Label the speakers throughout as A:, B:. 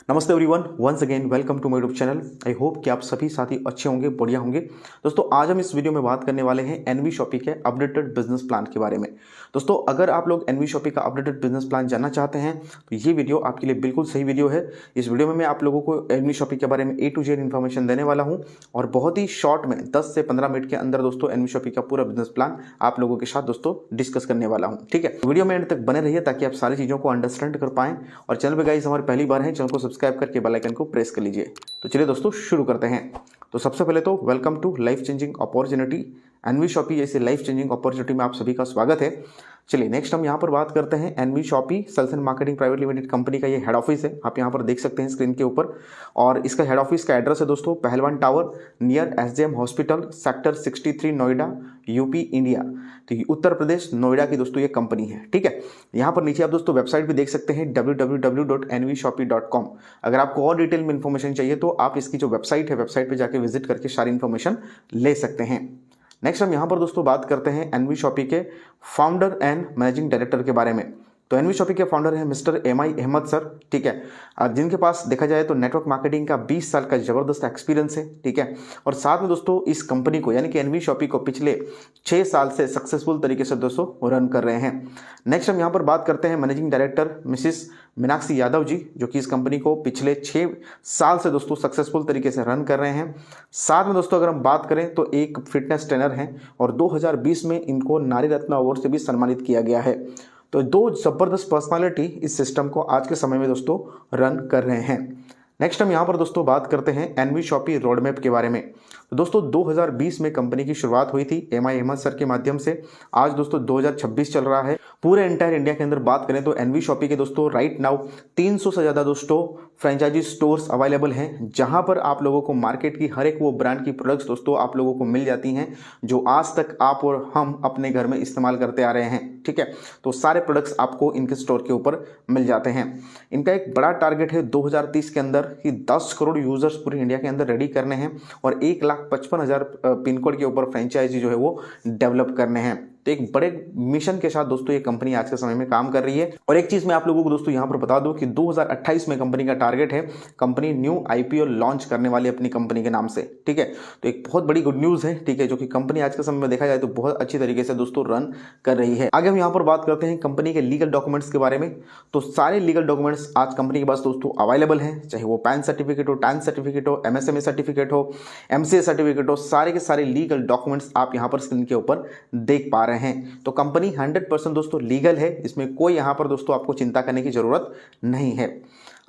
A: नमस्ते everyone, once again welcome to my YouTube channel. I hope कि आप सभी साथी अच्छे होंगे, बढ़िया होंगे। दोस्तों आज हम इस वीडियो में बात करने वाले हैं एनवी शॉपी के अपडेटेड बिजनेस प्लान के बारे में। दोस्तों अगर आप लोग एनवी शॉपी का अपडेटेड बिजनेस प्लान जानना चाहते हैं तो ये वीडियो आपके लिए बिल्कुल सही वीडियो है। इस वीडियो में मैं आप लोगों को एनवी शॉपी के बारे में A to Z इन्फॉर्मेशन देने वाला हूँ और बहुत ही शॉर्ट में 10 से 15 मिनट के अंदर दोस्तों एनवी शॉपी का पूरा बिजनेस प्लान आप लोगों के साथ दोस्तों डिस्कस करने वाला हूँ। ठीक है, वीडियो में एंड तक बने रहिए ताकि आप सारी चीज़ों को अंडरस्टैंड कर पाएं। और चैनल पे गाइस हमारी पहली बार है, चैनल को सब्सक्राइब करके बेल आइकन को प्रेस कर लीजिए। तो चलिए दोस्तों शुरू करते हैं। तो सबसे पहले तो welcome to life changing opportunity. Envy Shoppy जैसे लाइफ चेंजिंग अपॉर्चुनिटी में आप सभी का स्वागत है। चलिए नेक्स्ट हम यहाँ पर बात करते हैं Envy Shoppy sales and marketing private limited company का ये हेड ऑफिस है। आप यहाँ पर देख सकते हैं स्क्रीन के ऊपर। और इसका हेड ऑफिस का एड्रेस है दोस्तों पहलवान tower near SJM hospital sector 63 Noida UP India. तो ये उत्तर प्रदेश नोएडा की दोस्तों ये कंपनी है। ठीक है, यहाँ पर नीचे आप दोस्तों वेबसाइट भी देख सकते हैं www.nvshopee.com। अगर आपको और डिटेल में इन्फॉर्मेशन चाहिए तो आप इसकी जो वेबसाइट है वेबसाइट पर जाकर विजिट करके सारी इन्फॉर्मेशन ले सकते हैं। नेक्स्ट हम यहाँ पर दोस्तों बात करते हैं एनवी शॉपी के फाउंडर एंड मैनेजिंग डायरेक्टर के बारे में। तो एनवी शॉपी के फाउंडर हैं मिस्टर MI अहमद सर। ठीक है, जिनके पास देखा जाए तो नेटवर्क मार्केटिंग का 20 साल का जबरदस्त एक्सपीरियंस है। ठीक है, और साथ में दोस्तों इस कंपनी को यानी कि एनवी शॉपी को पिछले 6 साल से सक्सेसफुल तरीके से दोस्तों रन कर रहे हैं। नेक्स्ट हम यहाँ पर बात करते हैं managing director Mrs Meenakshi Yadav ji, जो कि इस कंपनी को पिछले 6 साल से दोस्तों सक्सेसफुल तरीके से रन कर रहे हैं। साथ में दोस्तों अगर हम बात करें तो एक फिटनेस ट्रेनर हैं और 2020 में इनको नारी रत्न अवार्ड से भी सम्मानित किया गया है। तो दो जबरदस्त पर्सनालिटी इस सिस्टम को आज के समय में दोस्तों रन कर रहे हैं। नेक्स्ट हम यहाँ पर दोस्तों बात करते हैं एनवी शॉपी रोड मैप के बारे में। तो दोस्तों 2020 में कंपनी की शुरुआत हुई थी MI अहमद सर के माध्यम से। आज दोस्तों 2026 चल रहा है। पूरे एंटायर इंडिया के अंदर बात करें तो एनवी शॉपी के दोस्तों राइट नाउ 300 से ज़्यादा दोस्तों फ्रेंचाइजी स्टोर्स अवेलेबल हैं, जहां पर आप लोगों को मार्केट की हर एक वो ब्रांड की प्रोडक्ट्स दोस्तों आप लोगों को मिल जाती हैं जो आज तक आप और हम अपने घर में इस्तेमाल करते आ रहे हैं। ठीक है, तो सारे प्रोडक्ट्स आपको इनके स्टोर के ऊपर मिल जाते हैं। इनका एक बड़ा टारगेट है 2030 के अंदर कि 10 करोड़ यूजर्स पूरे इंडिया के अंदर रेडी करने हैं और 1,55,000 पिन कोड के ऊपर फ्रेंचाइजी जो है वो डेवलप करने हैं। तो एक बड़े मिशन के साथ दोस्तों ये कंपनी आज के समय में काम कर रही है। और एक चीज मैं आप लोगों को दोस्तों यहां पर बता दूं कि 2028 में कंपनी का टारगेट है कंपनी न्यू IPO लॉन्च करने वाली अपनी कंपनी के नाम से। ठीक है, तो एक बहुत बड़ी गुड न्यूज है। ठीक है, जो कि कंपनी आज के समय में देखा जाए तो बहुत अच्छी तरीके से दोस्तों रन कर रही है। आगे हम यहाँ पर बात करते हैं कंपनी के लीगल डॉक्यूमेंट्स के बारे में। तो सारे लीगल डॉक्यूमेंट्स आज कंपनी के पास दोस्तों अवेलेबल हैं, चाहे वो पैन सर्टिफिकेट हो, टैन सर्टिफिकेट हो, MSME सर्टिफिकेट हो, MCA सर्टिफिकेट हो, सारे के सारे लीगल डॉक्यूमेंट्स आप यहाँ पर स्क्रीन के ऊपर देख पा रहे हैं। तो कंपनी 100% दोस्तों लीगल है, इसमें कोई यहाँ पर दोस्तों आपको चिंता करने की जरूरत नहीं है।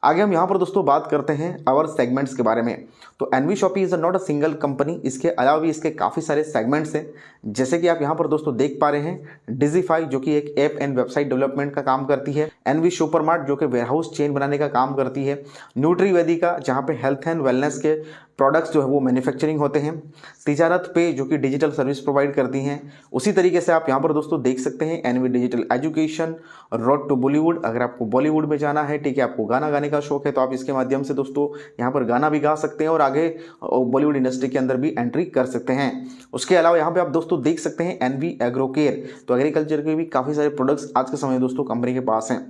A: आगे हम यहाँ पर दोस्तों बात करते हैं अवर सेगमेंट्स के बारे में। तो Envy Shoppy is not a single company, इसके अलावा भी इसके काफ़ी सारे सेगमेंट्स हैं। जैसे कि आप यहाँ पर दोस्तों देख पा रहे हैं डिजिफाई जो कि एक ऐप एंड वेबसाइट डेवलपमेंट का काम करती है, एनवी सुपरमार्ट जो कि वेयरहाउस चेन बनाने का काम करती है, न्यूट्रीवेदिका जहाँ पे हेल्थ एंड वेलनेस के प्रोडक्ट्स जो है वो मैन्युफैक्चरिंग होते हैं, तिजारत पे जो कि डिजिटल सर्विस प्रोवाइड करती हैं। उसी तरीके से आप यहाँ पर दोस्तों देख सकते हैं Envy digital education, road to Bollywood. अगर आपको बॉलीवुड में जाना है, ठीक है, आपको गाना गाने का शौक है तो आप इसके माध्यम से दोस्तों यहाँ पर गाना भी गा सकते हैं और आगे बॉलीवुड इंडस्ट्री के अंदर भी एंट्री कर सकते हैं। उसके अलावा यहाँ पे आप दोस्तों देख सकते हैं एनवी एग्रो केयर। तो एग्रीकल्चर के भी काफ़ी सारे प्रोडक्ट्स आज के समय में दोस्तों कंपनी के पास हैं।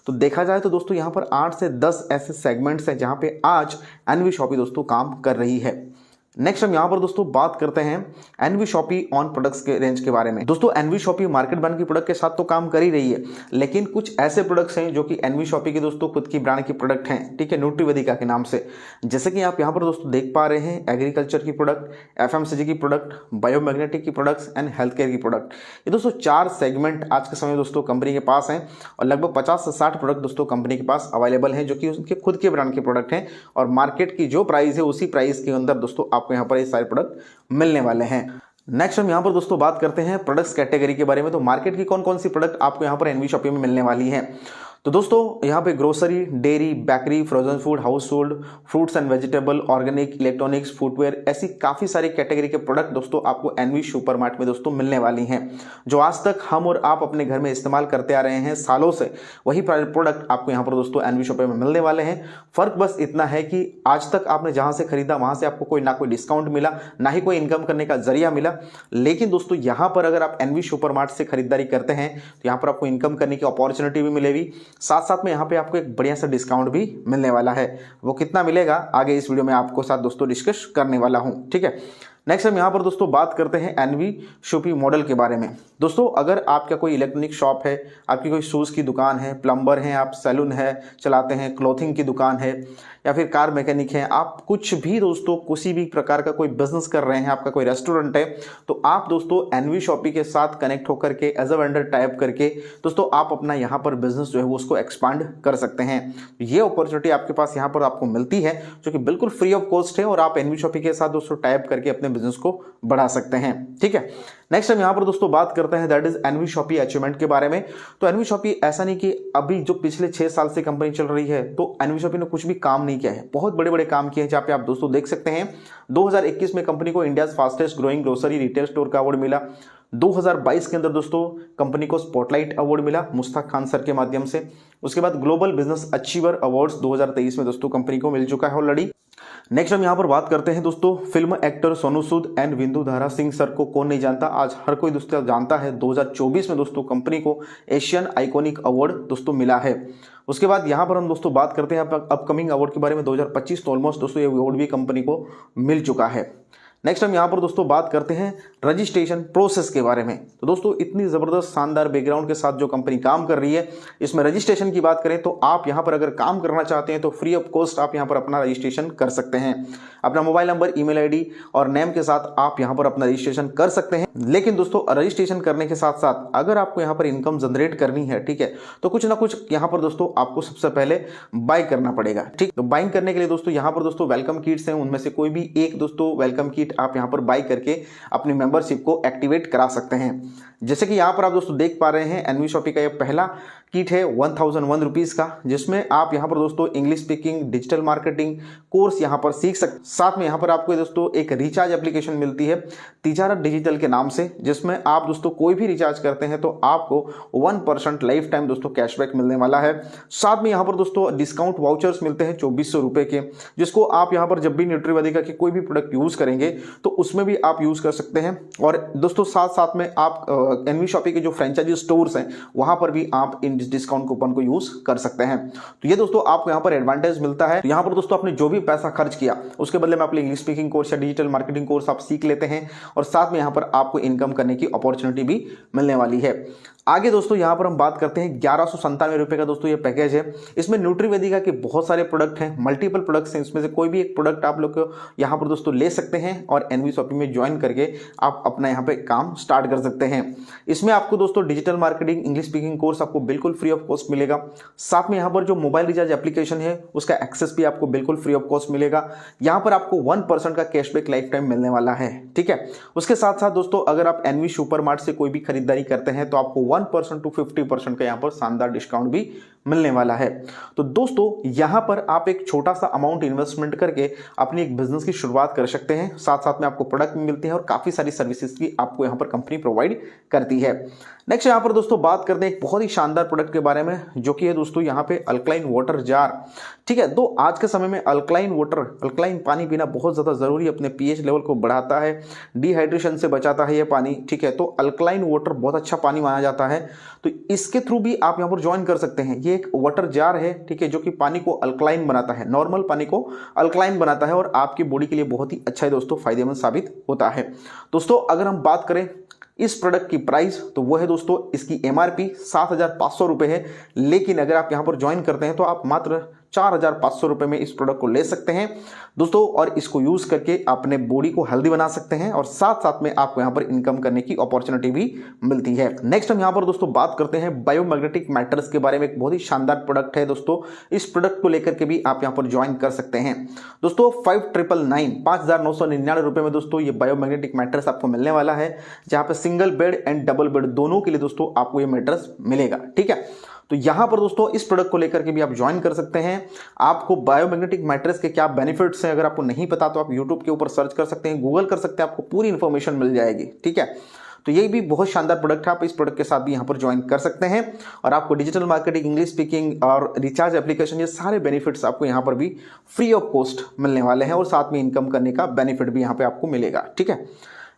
A: तो देखा जाए तो दोस्तों यहाँ पर 8 से 10 ऐसे सेगमेंट्स हैं जहाँ पे आज एनवी शॉपी दोस्तों काम कर रही है। नेक्स्ट हम यहाँ पर दोस्तों बात करते हैं एनवी शॉपी ऑन प्रोडक्ट्स के रेंज के बारे में। दोस्तों एनवी शॉपी मार्केट ब्रांड की प्रोडक्ट के साथ तो काम कर ही रही है, लेकिन कुछ ऐसे प्रोडक्ट्स हैं जो कि एनवी शॉपी के दोस्तों खुद की ब्रांड की प्रोडक्ट हैं। ठीक है, न्यूट्रीवेदिका के नाम से। जैसे कि आप यहाँ पर दोस्तों देख पा रहे हैं एग्रीकल्चर की प्रोडक्ट, FMCG की प्रोडक्ट, बायोमैग्नेटिक की प्रोडक्ट्स एंड हेल्थ केयर की प्रोडक्ट। ये दोस्तों 4 सेगमेंट आज के समय दोस्तों कंपनी के पास हैं और लगभग 50 से 60 प्रोडक्ट दोस्तों कंपनी के पास अवेलेबल हैं जो कि उनके खुद के ब्रांड के प्रोडक्ट हैं। और मार्केट की जो प्राइस है उसी प्राइस के अंदर दोस्तों आपको यहाँ पर ये सारे प्रोडक्ट मिलने वाले हैं। नेक्स्ट हम यहाँ पर दोस्तों बात करते हैं प्रोडक्ट्स कैटेगरी के बारे में। तो मार्केट की कौन कौन सी प्रोडक्ट आपको यहाँ पर एनवी शॉपी में मिलने वाली है। तो दोस्तों यहाँ पे grocery, dairy, bakery, frozen food, house hold, fruits and vegetable, organic, electronics, footwear, ऐसी काफ़ी सारी कैटेगरी के प्रोडक्ट दोस्तों आपको एनवी सुपरमार्ट में दोस्तों मिलने वाली हैं, जो आज तक हम और आप अपने घर में इस्तेमाल करते आ रहे हैं सालों से। वही प्रोडक्ट आपको यहाँ पर दोस्तों एनवी शॉप में मिलने वाले हैं। फ़र्क बस इतना है कि आज तक आपने जहाँ से खरीदा वहाँ से आपको कोई ना कोई डिस्काउंट मिला, ना ही कोई इनकम करने का जरिया मिला। लेकिन दोस्तों यहाँ पर अगर आप एनवी सुपरमार्ट से खरीदारी करते हैं तो यहाँ पर आपको इनकम करने की अपॉर्चुनिटी भी मिलेगी, साथ साथ में यहाँ पे आपको एक बढ़िया सा डिस्काउंट भी मिलने वाला है। वो कितना मिलेगा आगे इस वीडियो में आपको साथ दोस्तों डिस्कस करने वाला हूँ, ठीक है। नेक्स्ट हम यहाँ पर दोस्तों बात करते हैं एनवी शॉपी मॉडल के बारे में। दोस्तों अगर आपका कोई इलेक्ट्रॉनिक शॉप है, आपकी कोई शूज़ की दुकान है, प्लम्बर हैं आप, सैलून है चलाते हैं, क्लॉथिंग की दुकान है या फिर कार मैकेनिक है, आप कुछ भी दोस्तों किसी भी प्रकार का कोई बिजनेस कर रहे हैं, आपका कोई रेस्टोरेंट है, तो आप दोस्तों एनवी शॉपी के साथ कनेक्ट होकर के एज अ वेंडर टाइप करके दोस्तों आप अपना यहाँ पर बिजनेस जो है वो उसको एक्सपांड कर सकते हैं। ये अपॉर्चुनिटी आपके पास यहाँ पर आपको मिलती है जो कि बिल्कुल फ्री ऑफ कॉस्ट है और आप एनवी शॉपी के साथ दोस्तों टाइप करके अपने बिजनेस को बढ़ा सकते हैं, ठीक है। नेक्स्ट हम यहाँ पर दोस्तों बात करते हैं that is Envy Shoppy achievement के बारे में। तो एनवी शॉपी ऐसा नहीं कि अभी जो पिछले 6 साल से कंपनी चल रही है तो एनवी शॉपी ने कुछ भी काम नहीं किया है, बहुत बड़े बड़े काम किए हैं, जहाँ पे आप दोस्तों देख सकते हैं 2021 में कंपनी को India fastest growing grocery retail store का अवार्ड मिला। 2022 के अंदर दोस्तों कंपनी को स्पॉटलाइट अवार्ड मिला मुश्ताक खान सर के माध्यम से। उसके बाद ग्लोबल बिजनेस अचीवर अवार्ड्स 2023 में दोस्तों कंपनी को मिल चुका है ऑलरेडी। नेक्स्ट हम यहाँ पर बात करते हैं दोस्तों film actor Sonu Sood and Vindu धारा सिंह सर को कौन नहीं जानता, आज हर कोई दोस्तों जानता है। 2024 में दोस्तों कंपनी को एशियन आइकॉनिक अवार्ड दोस्तों मिला है। उसके बाद यहाँ पर हम दोस्तों बात करते हैं अपकमिंग अवार्ड के बारे में। 2025 तो ऑलमोस्ट दोस्तों ये अवार्ड भी कंपनी को मिल चुका है। नेक्स्ट हम यहाँ पर दोस्तों बात करते हैं रजिस्ट्रेशन प्रोसेस के बारे में। तो दोस्तों इतनी ज़बरदस्त शानदार बैकग्राउंड के साथ जो कंपनी काम कर रही है, इसमें रजिस्ट्रेशन की बात करें तो आप यहाँ पर अगर काम करना चाहते हैं तो फ्री ऑफ कॉस्ट आप यहाँ पर अपना रजिस्ट्रेशन कर सकते हैं। अपना मोबाइल नंबर, ईमेल आईडी और नेम के साथ आप यहाँ पर अपना रजिस्ट्रेशन कर सकते हैं। लेकिन दोस्तों रजिस्ट्रेशन करने के साथ साथ अगर आपको यहाँ पर इनकम जनरेट करनी है, ठीक है, तो कुछ ना कुछ यहाँ पर दोस्तों आपको सबसे पहले बाय करना पड़ेगा, ठीक। तो बाइंग करने के लिए दोस्तों यहाँ पर दोस्तों वेलकम किट्स हैं, उनमें से कोई भी एक दोस्तों वेलकम किट आप यहाँ पर बाय करके अपनी मेंबरशिप को एक्टिवेट करा सकते हैं। जैसे कि यहाँ पर आप दोस्तों देख पा रहे हैं एनवी शॉपी का ये पहला किट है 1001 रुपीज़ का, जिसमें आप यहाँ पर दोस्तों English speaking digital marketing course यहाँ पर सीख सकते। साथ में यहाँ पर आपको दोस्तों एक रिचार्ज एप्लीकेशन मिलती है तिजारत डिजिटल के नाम से, जिसमें आप दोस्तों कोई भी रिचार्ज करते हैं तो आपको 1% लाइफ टाइम दोस्तों कैशबैक मिलने वाला है। साथ में यहाँ पर दोस्तों डिस्काउंट वाउचर्स मिलते हैं 2400 रुपये के, जिसको आप यहाँ पर जब भी न्यूट्रीवेदिका के कोई भी प्रोडक्ट यूज़ करेंगे तो उसमें भी आप यूज़ कर सकते हैं। और दोस्तों साथ साथ में आप एनवी शॉपी के जो फ्रेंचाइजी स्टोर्स हैं वहाँ पर भी आप इन डिस्काउंट कूपन को यूज कर सकते हैं। तो ये दोस्तों आपको यहाँ पर एडवांटेज मिलता है। तो यहाँ पर दोस्तों आपने जो भी पैसा खर्च किया उसके बदले में अपने इंग्लिश स्पीकिंग कोर्स या डिजिटल मार्केटिंग कोर्स आप सीख लेते हैं और साथ में यहाँ पर आपको इनकम करने की अपॉर्चुनिटी भी मिलने वाली है। आगे दोस्तों यहाँ पर हम बात करते हैं 1197 रुपये का दोस्तों ये पैकेज है। इसमें न्यूट्रीवेदिका के बहुत सारे प्रोडक्ट हैं, मल्टीपल प्रोडक्ट्स हैं, इसमें से कोई भी एक प्रोडक्ट आप लोग यहाँ पर दोस्तों ले सकते हैं और एनवी शॉपी में ज्वाइन करके आप अपना यहाँ पे काम स्टार्ट कर सकते हैं। इसमें आपको दोस्तों digital marketing English speaking course आपको बिल्कुल फ्री ऑफ कॉस्ट मिलेगा। साथ में यहाँ पर जो मोबाइल रिचार्ज एप्लीकेशन है उसका एक्सेस भी आपको बिल्कुल फ्री ऑफ कॉस्ट मिलेगा। यहाँ पर आपको 1% का कैशबैक लाइफ टाइम मिलने वाला है, ठीक है। उसके साथ साथ दोस्तों अगर आप एनवी सुपरमार्ट से कोई भी खरीदारी करते हैं तो आपको 1% टू 50% का यहाँ पर शानदार डिस्काउंट भी मिलने वाला है। तो दोस्तों यहाँ पर आप एक छोटा सा अमाउंट इन्वेस्टमेंट करके अपनी एक बिजनेस की शुरुआत कर सकते हैं। साथ साथ में आपको प्रोडक्ट भी मिलते हैं और काफ़ी सारी सर्विसेज की आपको यहाँ पर कंपनी प्रोवाइड करती है। नेक्स्ट यहाँ पर दोस्तों बात करते हैं एक बहुत ही शानदार प्रोडक्ट के बारे में, जो कि है दोस्तों यहाँ पे अल्कलाइन वाटर जार, ठीक है। तो आज के समय में अल्कलाइन पानी पीना बहुत ज़्यादा ज़रूरी, अपने पीएच लेवल को बढ़ाता है, डिहाइड्रेशन से बचाता है ये पानी, ठीक है। तो अल्कलाइन वाटर बहुत अच्छा पानी माना जाता है, तो इसके थ्रू भी आप यहाँ पर ज्वाइन कर सकते हैं। ये एक वाटर जार है, ठीक है, जो कि पानी को अल्कलाइन बनाता है, नॉर्मल पानी को अल्कलाइन बनाता है और आपकी बॉडी के लिए बहुत ही अच्छा है दोस्तों, फायदेमंद साबित होता है। दोस्तों अगर हम बात करें इस प्रोडक्ट की प्राइस तो वो है दोस्तों इसकी एमआरपी 7,500 रुपये है, लेकिन अगर आप यहाँ पर ज्वाइन करते हैं तो आप मात्र 4,500 रुपये में इस प्रोडक्ट को ले सकते हैं दोस्तों, और इसको यूज़ करके अपने बॉडी को हेल्दी बना सकते हैं और साथ साथ में आपको यहाँ पर इनकम करने की अपॉर्चुनिटी भी मिलती है। नेक्स्ट हम यहाँ पर दोस्तों बात करते हैं बायोमैग्नेटिक मैटर्स के बारे में। एक बहुत ही शानदार प्रोडक्ट है दोस्तों, इस प्रोडक्ट को लेकर के भी आप यहाँ पर ज्वाइन कर सकते हैं दोस्तों। 5,999 रुपये में दोस्तों ये बायोमैग्नेटिक मैटर्स आपको मिलने वाला है, जहाँ पर single bed and double bed दोनों के लिए दोस्तों आपको ये मैटर्स मिलेगा, ठीक है। तो यहां पर दोस्तों इस प्रोडक्ट को लेकर के भी आप ज्वाइन कर सकते हैं। आपको बायोमैग्नेटिक मैट्रेस के क्या बेनिफिट्स हैं अगर आपको नहीं पता तो आप यूट्यूब के ऊपर सर्च कर सकते हैं, गूगल कर सकते हैं, आपको पूरी इंफॉर्मेशन मिल जाएगी, ठीक है। तो ये भी बहुत शानदार प्रोडक्ट है, आप इस प्रोडक्ट के साथ भी यहाँ पर ज्वाइन कर सकते हैं और आपको डिजिटल मार्केटिंग, इंग्लिश स्पीकिंग और रिचार्ज एप्लीकेशन, ये सारे बेनिफिट्स आपको यहाँ पर भी फ्री ऑफ कॉस्ट मिलने वाले हैं और साथ में इनकम करने का बेनिफिट भी यहाँ पे आपको मिलेगा, ठीक है।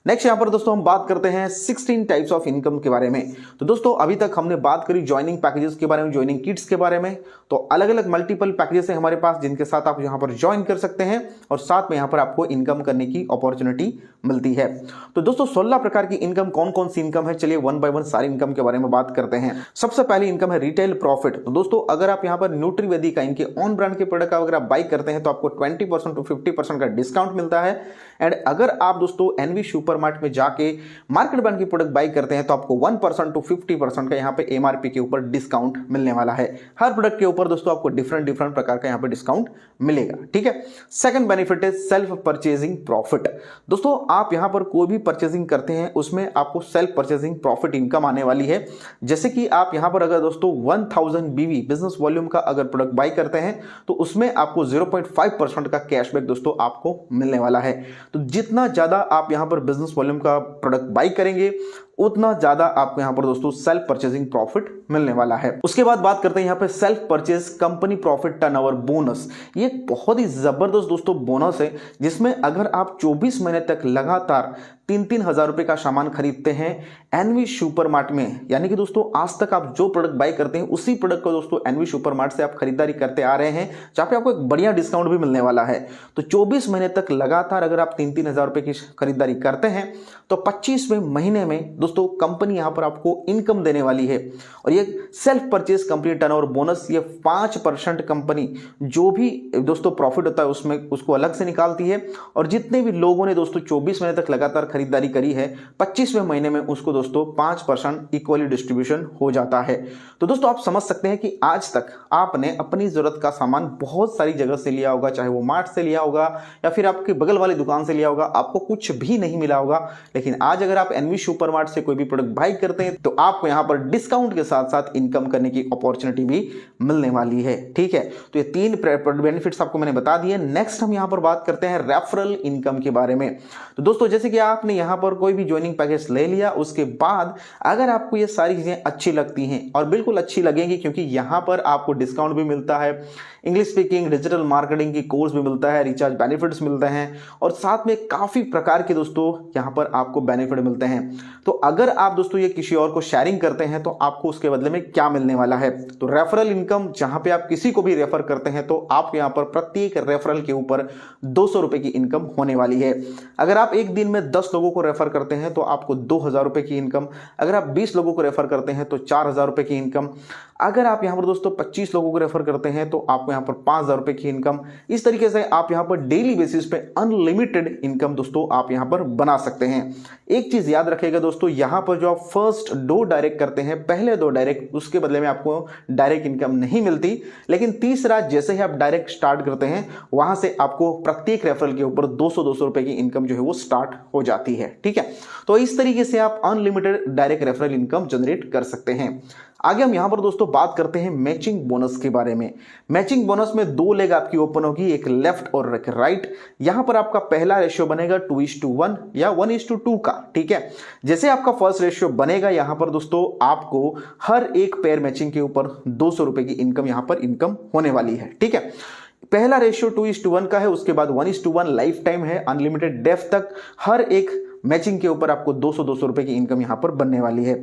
A: नेक्स्ट यहाँ पर दोस्तों हम बात करते हैं 16 टाइप्स ऑफ इनकम के बारे में। तो दोस्तों अभी तक हमने बात करी ज्वाइनिंग पैकेजेस के बारे में, ज्वाइनिंग किट्स के बारे में। तो अलग अलग मल्टीपल पैकेजेस हैं हमारे पास जिनके साथ आप यहाँ पर ज्वाइन कर सकते हैं और साथ में यहाँ पर आपको इनकम करने की अपॉर्चुनिटी मिलती है। तो दोस्तों 16 प्रकार की इनकम कौन कौन सी इनकम है, चलिए वन बाय वन सारी इनकम के बारे में बात करते हैं। सबसे पहली इनकम है रिटेल प्रॉफिट। तो दोस्तों अगर आप यहाँ पर न्यूट्रीवेदी का इनके ऑन ब्रांड के प्रोडक्ट अगर आप बाई करते हैं तो आपको 20% टू 50% का डिस्काउंट मिलता है। एंड अगर आप दोस्तों एनवी सुपरमार्ट में जाके मार्केट ब्रांड की प्रोडक्ट बाई करते हैं तो आपको 1% टू 50% का यहाँ पे एमआरपी के ऊपर डिस्काउंट मिलने वाला है। हर प्रोडक्ट के ऊपर दोस्तों आपको डिफरेंट प्रकार का यहाँ पे डिस्काउंट मिलेगा, ठीक है। सेकंड बेनिफिट है सेल्फ परचेजिंग प्रॉफिट। दोस्तों आप यहाँ पर कोई भी परचेजिंग करते हैं उसमें आपको सेल्फ परचेजिंग प्रॉफिट इनकम आने वाली है। जैसे कि आप यहाँ पर अगर दोस्तों 1000 बीवी बिजनेस वॉल्यूम का अगर प्रोडक्ट बाई करते हैं तो उसमें आपको 0.5% का कैशबैक दोस्तों आपको मिलने वाला है। तो जितना ज्यादा आप यहां पर बिजनेस वॉल्यूम का प्रोडक्ट बाई करेंगे उतना ज्यादा आपको यहां पर दोस्तों सेल्फ परचेजिंग प्रॉफिट मिलने वाला है। उसके बाद बात करते हैं यहां पे self purchase company profit turnover bonus. ये एक बहुत ही जबरदस्त दोस्तों बोनस है जिसमें अगर आप 24 महीने तक लगातार 3-3 हजार रुपए का सामान खरीदते हैं एनवी सुपरमार्ट में, यानी कि दोस्तों आज तक आप जो प्रोडक्ट बाई करते हैं उसी प्रोडक्ट को दोस्तों एनवी सुपरमार्ट से आप खरीदारी करते आ रहे हैं, जहां पे आपको एक बढ़िया डिस्काउंट भी मिलने वाला है। तो 24 महीने तक लगातार अगर आप 3-3 हजार रुपए की खरीदारी करते हैं तो 25वें महीने में दोस्तों कंपनी यहां पर आपको इनकम देने वाली है। और ये self purchase company turnover bonus, ये 5% कंपनी जो भी दोस्तों प्रॉफिट होता है उसमें उसको अलग से निकालती है। और जितने भी लोगों ने दोस्तों 24 महीने तक लगातार खरीदारी करी है 25वें महीने में उसको दोस्तों 5% इक्वली डिस्ट्रीब्यूशन हो जाता है। तो दोस्तों आप समझ सकते हैं कि आज तक आपने अपनी जरूरत का सामान बहुत सारी जगह से लिया होगा, चाहे वो मार्ट से लिया होगा या फिर आपके बगल वाली दुकान से लिया होगा, आपको कुछ भी नहीं मिला होगा। लेकिन आज अगर आप एनवी सुपरमार्ट से कोई भी प्रोडक्ट बाई करते हैं तो आपको यहां पर डिस्काउंट के साथ साथ इनकम करने की अपॉर्चुनिटी भी मिलने वाली है, ठीक है। तो ये 3 बेनिफिट्स आपको मैंने बता दिए। नेक्स्ट हम यहां पर बात करते हैं रेफरल इनकम के बारे में। तो दोस्तों जैसे कि आपने यहां पर कोई भी ज्वाइनिंग पैकेज ले लिया, उसके बाद अगर आपको ये सारी चीजें अच्छी लगती हैं और बिल्कुल अच्छी लगेंगी क्योंकि यहां पर आपको डिस्काउंट भी मिलता है, इंग्लिश स्पीकिंग डिजिटल मार्केटिंग की कोर्स भी मिलता है, रिचार्ज बेनिफिट्स मिलते हैं और साथ में काफी प्रकार के दोस्तों यहां पर आपको बेनिफिट मिलते हैं। तो अगर आप दोस्तों ये किसी और को शेयरिंग करते हैं तो आपको उसके बदले में क्या मिलने वाला है। तो रेफरल इनकम, जहां पे आप किसी को भी रेफर करते हैं तो आपको यहां पर प्रत्येक रेफरल के ऊपर 200 रुपए की इनकम होने वाली है। अगर आप एक दिन में 10 लोगों को रेफर करते हैं तो आपको 2000 रुपए की इनकम, अगर आप 20 लोगों को रेफर करते हैं तो 4000 रुपए की इनकम, अगर आप यहां पर दोस्तों 25 लोगों को रेफर करते हैं तो आपको यहां पर 5000 रुपए की इनकम। इस तरीके से आप यहां पर डेली बेसिस पे अनलिमिटेड इनकम दोस्तों आप यहां पर बना सकते हैं। एक चीज याद रखिएगा दोस्तों, यहां पर जो आप फर्स्ट 2 डायरेक्ट करते हैं, पहले 2 डायरेक्ट, उसके बदले में आपको डायरेक्ट इनकम नहीं मिलती, लेकिन तीसरा जैसे ही आप डायरेक्ट स्टार्ट करते हैं वहां से आपको प्रत्येक रेफरल के ऊपर 200 रुपए की इनकम जो है वो स्टार्ट हो जाती है, ठीक है। तो इस तरीके से आप unlimited direct referral income generate कर सकते हैं। आगे हम यहां पर दोस्तों बात करते हैं मैचिंग बोनस के बारे में। मैचिंग बोनस में 2 लेग आपकी ओपन होगी, एक लेफ्ट और एक राइट। यहां पर आपका पहला रेशियो बनेगा 2:1 या 1:2 का, ठीक है। जैसे आपका फर्स्ट रेशियो बनेगा यहां पर दोस्तों आपको हर एक पेयर मैचिंग के ऊपर 200 रुपए की इनकम यहां पर इनकम होने वाली है, ठीक है। पहला रेशियो 2:1 का है, उसके बाद 1:1 लाइफ टाइम है, अनलिमिटेड डेफ तक हर एक मैचिंग के ऊपर आपको 200 रुपए की इनकम यहां पर बनने वाली है।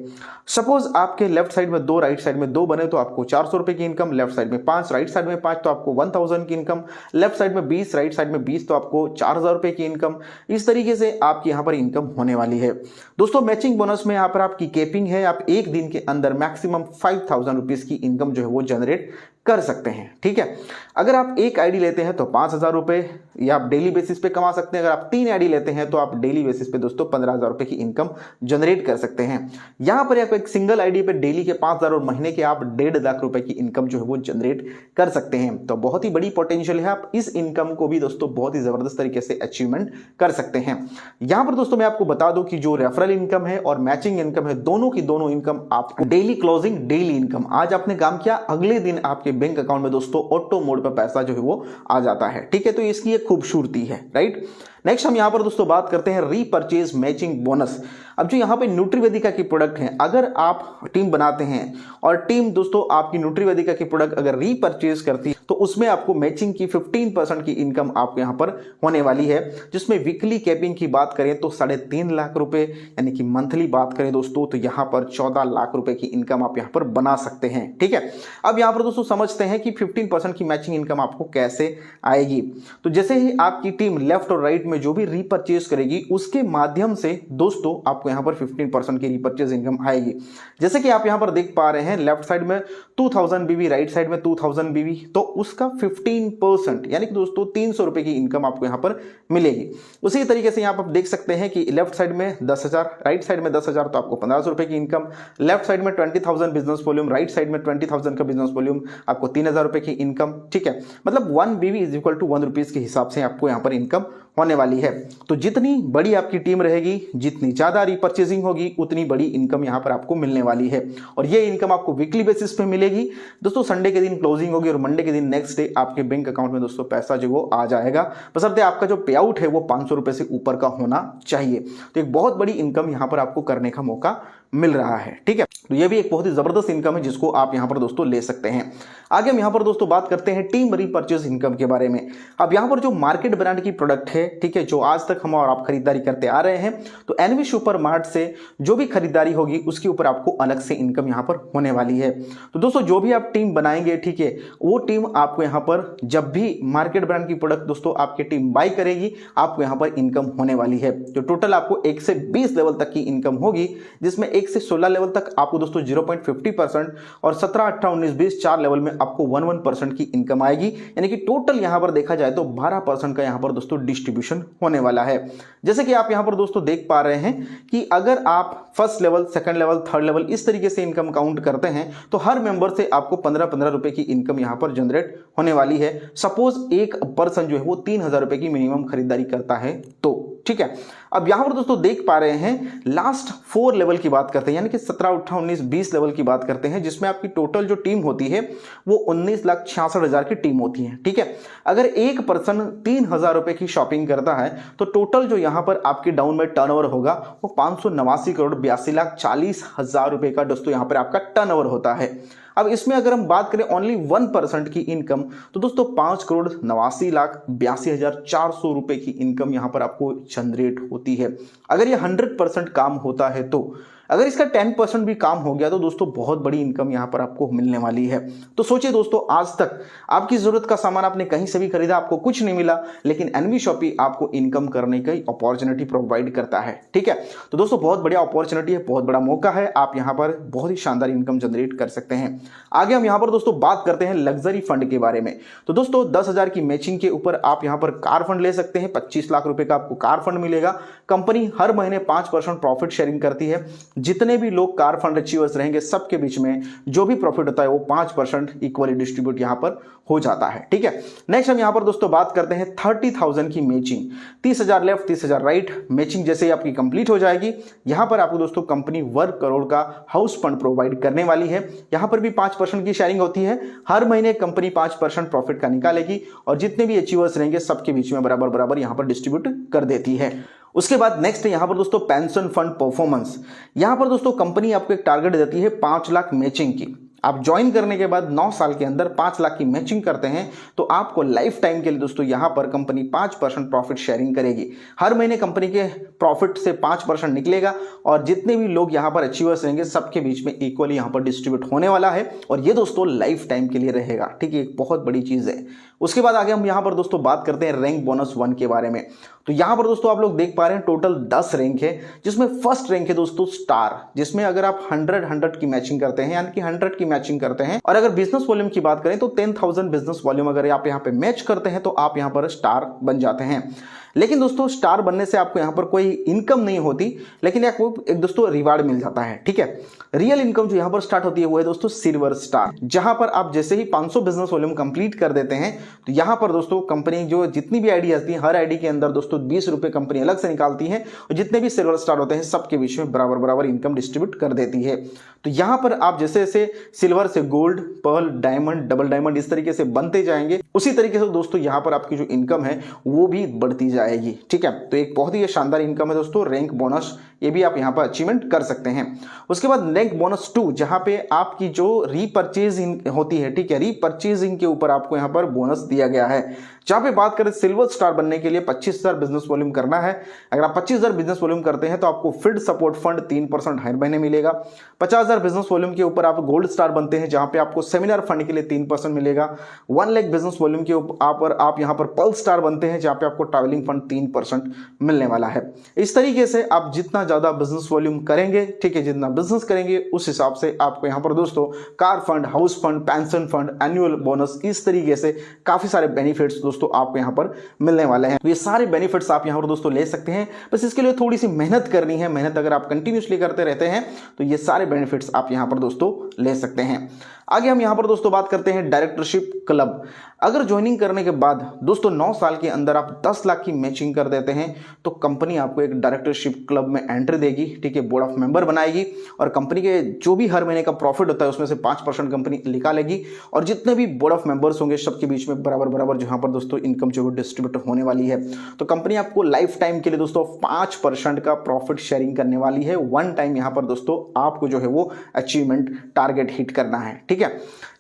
A: सपोज आपके लेफ्ट साइड में 2, राइट साइड में 2 बने तो आपको 400 रुपए की इनकम, लेफ्ट साइड में 5, राइट साइड में 5 तो आपको 1000 की इनकम, लेफ्ट साइड में 20, राइट साइड में 20 तो आपको 4000 रुपए की इनकम। इस तरीके से आपकी यहां पर इनकम होने वाली है। दोस्तों मैचिंग बोनस में यहां पर आपकी कैपिंग है, आप एक दिन के अंदर मैक्सिमम 5000 रुपीज की इनकम जो है वो जनरेट कर सकते हैं, ठीक है। अगर आप एक आईडी लेते हैं तो 5000 रुपए या आप डेली बेसिस पे कमा सकते हैं। अगर आप 3 आईडी लेते हैं तो आप डेली बेसिस पे दोस्तों 15000 रुपए की इनकम जनरेट कर सकते हैं। यहां पर आप एक सिंगल आईडी पे डेली के 5000 और महीने के आप 1.5 लाख रुपए की इनकम जो है वो जनरेट कर सकते हैं। तो बहुत ही बड़ी पोटेंशियल है, आप इस इनकम को भी दोस्तों बहुत ही जबरदस्त तरीके से अचीवमेंट कर सकते हैं। यहां पर दोस्तों मैं आपको बता दूं कि जो रेफरल इनकम है और मैचिंग इनकम है, दोनों की दोनों इनकम आपको डेली क्लोजिंग डेली इनकम, आज आपने काम किया अगले दिन आपके बैंक अकाउंट में दोस्तों ऑटो मोड पर पैसा जो है वो आ जाता है, ठीक है। तो इसकी एक खूबसूरती है, राइट। नेक्स्ट हम यहां पर दोस्तों बात करते हैं रीपरचेज मैचिंग बोनस। अब जो यहाँ पे न्यूट्रीवेदिका की प्रोडक्ट हैं, अगर आप टीम बनाते हैं और टीम दोस्तों आपकी न्यूट्रीवेदिका की प्रोडक्ट अगर रीपरचेज करती है तो उसमें आपको मैचिंग की 15% की इनकम आपको यहाँ पर होने वाली है, जिसमें वीकली कैपिंग की बात करें तो 3.5 लाख रुपए, यानी कि मंथली बात करें दोस्तों तो यहाँ पर 14 लाख रुपए की इनकम आप यहाँ पर बना सकते हैं। ठीक है, अब यहाँ पर दोस्तों समझते हैं कि 15% की मैचिंग इनकम आपको कैसे आएगी। तो जैसे ही आपकी टीम लेफ्ट और राइट में जो भी रीपरचेज करेगी उसके माध्यम से दोस्तों आपको यहाँ पर 15% की रीपरचेज इनकम आएगी। जैसे कि आप यहाँ पर देख पा रहे हैं लेफ्ट साइड में 2000 बीवी, राइट साइड में 2000 बीवी, तो उसका 15% यानी कि दोस्तों 300 रुपए की इनकम आपको यहाँ पर मिलेगी। उसी तरीके से यहाँ पर आप देख सकते हैं कि लेफ्ट साइड में 10,000, राइट साइड में 10,000, तो आपको 1500 रुपए की इनकम। लेफ्ट साइड में 20,000 बिजनेस वॉल्यूम, राइट साइड में 20,000 का बिजनेस वॉल्यूम, आपको 3,000 रुपए की इनकम। ठीक है, मतलब 1 बीवी इज इक्वल टू 1 रुपीज के हिसाब से आपको यहाँ पर इनकम होने वाली है। तो जितनी बड़ी आपकी टीम रहेगी, जितनी ज्यादा रीपरचेजिंग होगी, उतनी बड़ी इनकम यहाँ पर आपको मिलने वाली है। और ये इनकम आपको वीकली बेसिस पे मिलेगी दोस्तों। संडे के दिन क्लोजिंग होगी और मंडे के दिन नेक्स्ट डे आपके बैंक अकाउंट में दोस्तों पैसा जो वो आ जाएगा, बशर्ते आपका जो पे आउट है वो 500 रुपए से ऊपर का होना चाहिए। तो एक बहुत बड़ी इनकम यहाँ पर आपको करने का मौका मिल रहा है। ठीक है, तो ये भी एक बहुत ही जबरदस्त इनकम है जिसको आप यहाँ पर दोस्तों ले सकते हैं। आगे हम यहाँ पर दोस्तों बात करते हैं टीम रीपरचेज इनकम के बारे में। अब यहाँ पर जो मार्केट ब्रांड की प्रोडक्ट है, ठीक है, जो आज तक हम और आप खरीदारी करते आ रहे हैं, तो एनवी सुपर मार्ट से जो भी खरीदारी होगी उसके ऊपर आपको अलग से इनकम यहाँ पर होने वाली है। तो दोस्तों जो भी आप टीम बनाएंगे, ठीक है, वो टीम आपको यहाँ पर जब भी मार्केट ब्रांड की प्रोडक्ट दोस्तों आपकी टीम बाई करेगी, आपको यहाँ पर इनकम होने वाली है। जो टोटल आपको 1 से 20 लेवल तक की इनकम होगी, जिसमें 1 से 16 लेवल तक आपको दोस्तों 0.50% और 17, 18, 19, 20 4 लेवल में आपको 11% की इनकम आएगी। यानी कि टोटल यहां पर देखा जाए तो 12% का यहां पर दोस्तों डिस्ट्रीब्यूशन होने वाला है। जैसे कि आप यहां पर दोस्तों देख पा रहे हैं कि अगर आप first level, second level, third level इस तरीके से इनकम काउंट करते हैं तो हर मेंबर से आपको 15-15 रुपए की इनकम यहां पर जनरेट होने वाली है। सपोज एक पर्सन जो है वो 3,000 रुपए की मिनिमम खरीदारी करता है तो। ठीक है, अब यहां पर दोस्तों देख पा रहे हैं लास्ट 4 लेवल की बात करते हैं, यानी कि 17, 18, 19, 20 लेवल की बात करते हैं, जिसमें आपकी टोटल जो टीम होती है वो 19,66,000 की टीम होती है। ठीक है, अगर एक पर्सन 3,000 रुपए की शॉपिंग करता है तो टोटल जो यहां पर आपकी डाउन में टर्नओवर होगा वो 589 करोड़ 82,40,000 रुपए का दोस्तों यहां पर आपका टर्नओवर होता है। अब इसमें अगर हम बात करें ओनली 1% की इनकम, तो दोस्तों 5,89,82,400 रुपए की इनकम यहां पर आपको जनरेट होती है। अगर ये 100% काम होता है तो, अगर इसका 10% भी काम हो गया तो दोस्तों बहुत बड़ी इनकम यहां पर आपको मिलने वाली है। तो सोचिए दोस्तों, आज तक आपकी जरूरत का सामान आपने कहीं से भी खरीदा, आपको कुछ नहीं मिला, लेकिन एनवी शॉपी आपको इनकम करने की अपॉर्चुनिटी प्रोवाइड करता है। ठीक है, तो दोस्तों बहुत बढ़िया अपॉर्चुनिटी है, बहुत बड़ा मौका है, आप यहां पर बहुत ही शानदार इनकम जनरेट कर सकते हैं। आगे हम यहां पर दोस्तों बात करते हैं लग्जरी फंड के बारे में। तो दोस्तों 10,000 की मैचिंग के ऊपर आप यहां पर कार फंड ले सकते हैं। 25 लाख रुपए का आपको कार फंड मिलेगा। कंपनी हर महीने 5% प्रॉफिट शेयरिंग करती है। जितने भी लोग कार फंड अचीवर्स रहेंगे सबके बीच में जो भी प्रॉफिट होता है वो 5% इक्वली डिस्ट्रीब्यूट यहां पर हो जाता है। ठीक है, नेक्स्ट हम यहां पर दोस्तों बात करते हैं 30,000 की मैचिंग। 30,000 left, 30,000 right. मैचिंग जैसे ही आपकी कंप्लीट हो जाएगी, यहां पर आपको दोस्तों कंपनी 1 करोड़ का हाउस फंड प्रोवाइड करने वाली है। यहां पर भी 5% की शेयरिंग होती है। हर महीने कंपनी 5% प्रॉफिट का निकालेगी और जितने भी अचीवर्स रहेंगे सबके बीच में बराबर बराबर यहां पर डिस्ट्रीब्यूट कर देती है। उसके बाद नेक्स्ट यहां पर दोस्तों पेंशन फंड परफॉर्मेंस। यहां पर दोस्तों कंपनी आपको एक टारगेट देती है 5 लाख मैचिंग की। आप ज्वाइन करने के बाद 9 साल के अंदर 5 लाख की मैचिंग करते हैं तो आपको लाइफ टाइम के लिए दोस्तों यहां पर कंपनी 5% प्रॉफिट शेयरिंग करेगी। हर महीने कंपनी के प्रॉफिट से 5% निकलेगा और जितने भी लोग यहां पर अचीवर्स रहेंगे सबके बीच में इक्वली यहां पर डिस्ट्रीब्यूट होने वाला है और ये दोस्तों लाइफ टाइम के लिए रहेगा। ठीक है, एक बहुत बड़ी चीज है। उसके बाद आगे हम यहां पर दोस्तों बात करते हैं रैंक बोनस 1 के बारे में। तो यहां पर दोस्तों आप लोग देख पा रहे हैं टोटल 10 रैंक है, जिसमें फर्स्ट रैंक है दोस्तों स्टार, जिसमें अगर आप 100 की मैचिंग करते हैं, यानी कि 100 की मैचिंग करते हैं, और अगर बिजनेस वॉल्यूम की बात करें तो 10,000 बिजनेस वॉल्यूम अगर आप यहां पे मैच करते हैं तो आप यहां पर स्टार बन जाते हैं। लेकिन दोस्तों स्टार बनने से आपको यहां पर कोई इनकम नहीं होती, लेकिन आपको एक दोस्तों रिवार्ड मिल जाता है। ठीक है, रियल इनकम जो यहां पर स्टार्ट होती है वो है दोस्तों सिल्वर स्टार, जहां पर आप जैसे ही 500 बिजनेस वॉल्यूम कंप्लीट कर देते हैं तो यहां पर दोस्तों कंपनी जो जितनी भी आईडी आती है हर आईडी के अंदर दोस्तों दोस्तों 20 रुपये कंपनी अलग से निकालती है और जितने भी सिल्वर स्टार होते हैं सबके बीच में बराबर बराबर इनकम डिस्ट्रीब्यूट कर देती है। तो यहाँ पर आप जैसे जैसे सिल्वर से gold, pearl, diamond, double diamond इस तरीके से बनते जाएंगे, उसी तरीके से दोस्तों यहाँ पर आपकी जो इनकम है वो भी बढ़ती जाएगी। ठीक है, तो एक बहुत ही शानदार इनकम है दोस्तों। रैंक बोनस ये भी आप यहाँ पर अचीवमेंट कर सकते हैं। उसके बाद रैंक बोनस 2 जहाँ पे आपकी जो रीपरचेजिंग होती है, ठीक है, रीपरचेजिंग के ऊपर आपको यहाँ पर बोनस दिया गया है। जहाँ पे बात करें सिल्वर स्टार बनने के लिए 25,000 बिजनेस वॉल्यूम करना है। अगर आप 25,000 बिजनेस वॉल्यूम करते हैं तो आपको फील्ड सपोर्ट फंड 3% हर महीने मिलेगा। 50,000 बिजनेस वॉल्यूम के ऊपर आप गोल्ड स्टार बनते हैं जहाँ पे आपको सेमिनार फंड के लिए 3% मिलेगा। 1 लाख बिजनेस वॉल्यूम के ऊपर आप यहाँ पर पर्ल स्टार बनते हैं जहाँ पे आपको ट्रैवलिंग फंड 3% मिलने वाला है। इस तरीके से आप जितना ज़्यादा बिजनेस वॉल्यूम करेंगे, ठीक है, जितना बिजनेस करेंगे उस हिसाब से आपको यहाँ पर दोस्तों car fund, house fund, pension fund, annual bonus, इस तरीके से काफ़ी सारे बेनिफिट्स दोस्तों आपको यहाँ पर मिलने वाले हैं। तो ये सारे बेनिफिट्स आप यहाँ पर दोस्तों ले सकते हैं, बस इसके लिए थोड़ी सी मेहनत करनी है। मेहनत अगर आप कंटिन्यूसली करते रहते हैं तो ये सारे बेनिफिट्स आप यहाँ पर दोस्तों ले सकते हैं। आगे हम यहाँ पर दोस्तों बात करते हैं डायरेक्टरशिप क्लब। अगर ज्वाइनिंग करने के बाद दोस्तों 9 साल के अंदर आप 10 लाख की मैचिंग कर देते हैं तो कंपनी आपको एक डायरेक्टरशिप क्लब में एंट्री देगी, ठीक है, बोर्ड ऑफ मेंबर बनाएगी और कंपनी के जो भी हर महीने का प्रॉफिट होता है उसमें से 5% कंपनी निकालेगी और जितने भी बोर्ड ऑफ मेंबर्स होंगे सबके बीच में बराबर बराबर जहाँ पर दोस्तों इनकम जो डिस्ट्रीब्यूट होने वाली है। तो कंपनी आपको लाइफ टाइम के लिए दोस्तों 5% का प्रॉफिट शेयरिंग करने वाली है। 1 टाइम यहाँ पर दोस्तों आपको जो है वो अचीवमेंट टारगेट हिट करना है। ठीक है,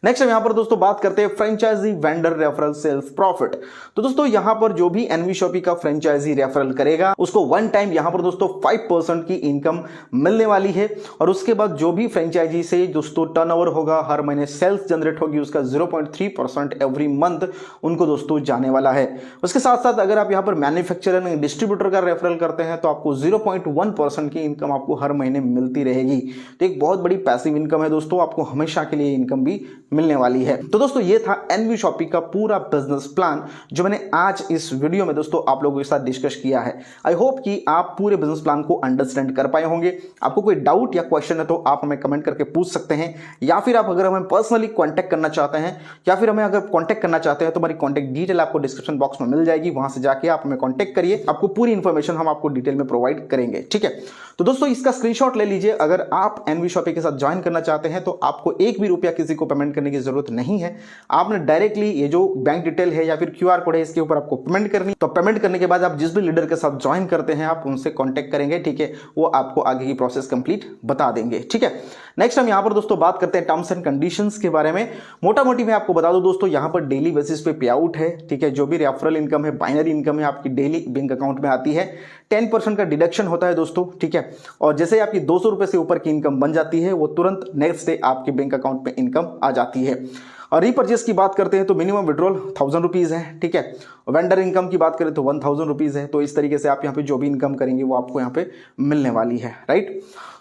A: नेक्स्ट हम यहाँ पर दोस्तों बात करते हैं franchisee vendor referral sales profit. तो दोस्तों यहाँ पर जो भी एनवी शॉपी का फ्रेंचाइजी रेफरल करेगा उसको 1 टाइम यहाँ पर दोस्तों 5% की इनकम मिलने वाली है और उसके बाद जो भी फ्रेंचाइजी से दोस्तों टर्नओवर होगा, हर महीने सेल्स जनरेट होगी, उसका 0.3% एवरी मंथ उनको दोस्तों जाने वाला है। उसके साथ साथ अगर आप यहाँ पर मैन्युफैक्चरर एंड डिस्ट्रीब्यूटर का रेफरल करते हैं तो आपको 0.1% की इनकम आपको हर महीने मिलती रहेगी। तो एक बहुत बड़ी पैसिव इनकम है दोस्तों, आपको हमेशा के लिए इनकम भी मिलने वाली है। तो दोस्तों ये था एनवी शॉपी का पूरा बिजनेस प्लान जो मैंने आज इस वीडियो में दोस्तों आप लोगों के साथ डिस्कस किया है। आई होप कि आप पूरे बिजनेस प्लान को अंडरस्टैंड कर पाए होंगे। आपको कोई डाउट या क्वेश्चन है तो आप हमें कमेंट करके पूछ सकते हैं, या फिर आप अगर हमें पर्सनली कांटेक्ट करना चाहते हैं या फिर हमें अगर कांटेक्ट करना चाहते हैं तो हमारी कांटेक्ट डिटेल आपको डिस्क्रिप्शन बॉक्स में मिल जाएगी, वहां से जाके आप हमें कांटेक्ट करिए, आपको पूरी इंफॉर्मेशन हम आपको डिटेल में प्रोवाइड करेंगे। ठीक है, तो दोस्तों इसका स्क्रीनशॉट ले लीजिए। अगर आप एनवी शॉपी के साथ ज्वाइन करना चाहते हैं तो आपको 1 भी रुपया किसी को पेमेंट करने की जरूरत नहीं है। आपने डायरेक्टली ये जो बैंक डिटेल है या फिर क्यूआर कोड है इसके ऊपर आपको पेमेंट करनी। तो पेमेंट करने के बाद आप जिस भी लीडर के साथ ज्वाइन करते हैं आप उनसे कांटेक्ट करेंगे, ठीक है, वो आपको आगे की प्रोसेस कंप्लीट बता देंगे। ठीक है, नेक्स्ट हम यहां पर दोस्तों बात करते हैं टर्म्स एंड कंडीशंस के बारे में। मोटा मोटी मैं आपको बता दूं दोस्तों, यहां पर डेली बेसिस पे पे आउट है। ठीक है, जो भी रेफरल इनकम है, बाइनरी इनकम है, आपकी डेली बैंक अकाउंट में आती है। 10% का डिडक्शन होता है दोस्तों। ठीक है, और जैसे आपकी 200 रुपए से ऊपर की इनकम बन जाती है वो तुरंत नेक्स्ट डे आपके बैंक अकाउंट में इनकम आ जाती है। और रीपर्चेस की बात करते हैं तो मिनिमम विड्रॉल 1000 रुपीज़ है। ठीक है, वेंडर इनकम की बात करें तो 1000 रुपीज़ है। तो इस तरीके से आप यहाँ पे जो भी इनकम करेंगे वो आपको यहाँ पे मिलने वाली है। राइट,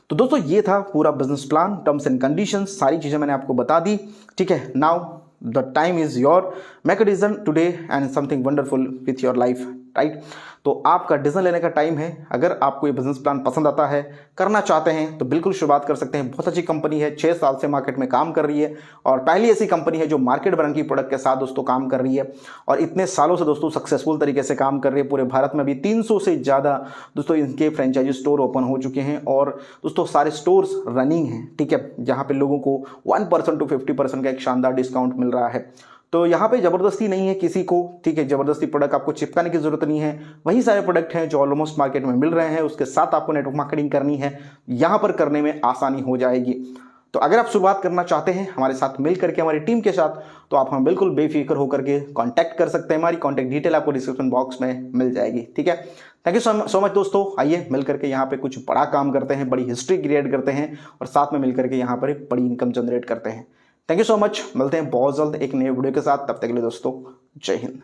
A: तो दोस्तों ये था पूरा business plan, terms and conditions, सारी चीज़ें मैंने आपको बता दी। ठीक है, now the time is your, make a decision today and something wonderful with your life. Right, तो आपका डिसीजन लेने का टाइम है। अगर आपको ये बिजनेस प्लान पसंद आता है, करना चाहते हैं तो बिल्कुल शुरुआत कर सकते हैं। बहुत अच्छी कंपनी है, 6 साल से मार्केट में काम कर रही है और पहली ऐसी कंपनी है जो मार्केट ब्रांड की प्रोडक्ट के साथ दोस्तों काम कर रही है और इतने सालों से दोस्तों सक्सेसफुल तरीके से काम कर रही है। पूरे भारत में भी 300 से ज़्यादा दोस्तों इनके फ्रेंचाइजी स्टोर ओपन हो चुके हैं और दोस्तों सारे स्टोर्स रनिंग हैं। ठीक है, जहाँ पे लोगों को 1% to 50% का एक शानदार डिस्काउंट मिल रहा है। तो यहाँ पे ज़बरदस्ती नहीं है किसी को। ठीक है, ज़बरदस्ती प्रोडक्ट आपको चिपकाने की ज़रूरत नहीं है। वही सारे प्रोडक्ट हैं जो ऑलमोस्ट मार्केट में मिल रहे हैं, उसके साथ आपको नेटवर्क मार्केटिंग करनी है, यहाँ पर करने में आसानी हो जाएगी। तो अगर आप शुरुआत करना चाहते हैं हमारे साथ मिल करके, हमारी टीम के साथ, तो आप हमें बिल्कुल बेफिक्र होकर के कॉन्टैक्ट कर सकते हैं। हमारी कॉन्टैक्ट डिटेल आपको डिस्क्रिप्शन बॉक्स में मिल जाएगी। ठीक है, थैंक यू सो मच दोस्तों। आइए मिल करके यहाँ पे कुछ बड़ा काम करते हैं, बड़ी हिस्ट्री क्रिएट करते हैं और साथ में मिल करके यहाँ पर एक बड़ी इनकम जनरेट करते हैं। थैंक यू सो मच, मिलते हैं बहुत जल्द एक नए वीडियो के साथ। तब तक के लिए दोस्तों जय हिंद।